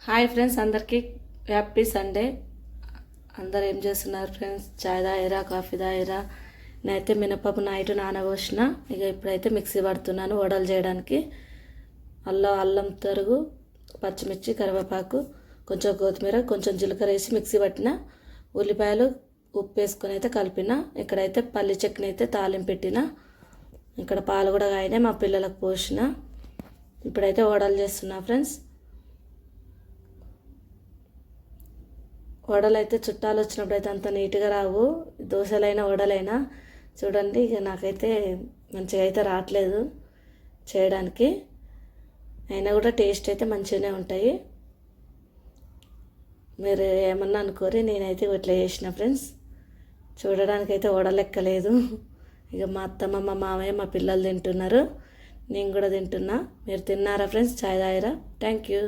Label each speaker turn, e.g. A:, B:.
A: Hi friends, అందరికీ happy Sunday. అందరు ఏం చేస్తున్నారు ఫ్రెండ్స్? చాయ్ తాగిరా, కాఫీ తాగిరా? నేనైతే మినపప్పు నైట్ నానబోసిన. ఇప్పుడైతే మిక్సీ పడుతున్నాను వడలు చేయడానికి. అల్లం తరుగు, పచ్చిమిర్చి, కరివేపాకు, కొంచెం కొత్తిమీర, కొంచెం జీలకర్ర వేసి మిక్సీ పట్టిన. ఉల్లిపాయలు, ఉప్పు వేసుకొని అయితే కలిపిన. ఇక్కడైతే పల్లి చట్నీ అయితే తాలింపు పెట్టిన. ఇక్కడ పాలు కూడా కాయినాయి, మా పిల్లలకు పోసిన. ఇప్పుడైతే వడలు చేస్తున్నా ఫ్రెండ్స్. వడలు అయితే చుట్టాలు వచ్చినప్పుడు అయితే అంత నీట్గా రావు. దోశలైనా వడలైనా చూడండి. నాకైతే మంచిగా అయితే రావట్లేదు చేయడానికి. అయినా కూడా టేస్ట్ అయితే మంచిగానే ఉంటాయి. మీరు ఏమన్నా అనుకోరి, నేనైతే ఇట్లా చేసిన ఫ్రెండ్స్. చూడడానికైతే వడలెక్కలేదు. మా అత్తమ్మ, మా మామయ్య, మా పిల్లలు తింటున్నారు. నేను కూడా తింటున్నా. మీరు తిన్నారా ఫ్రెండ్స్? చాయ్ తాగిరా? Thank you.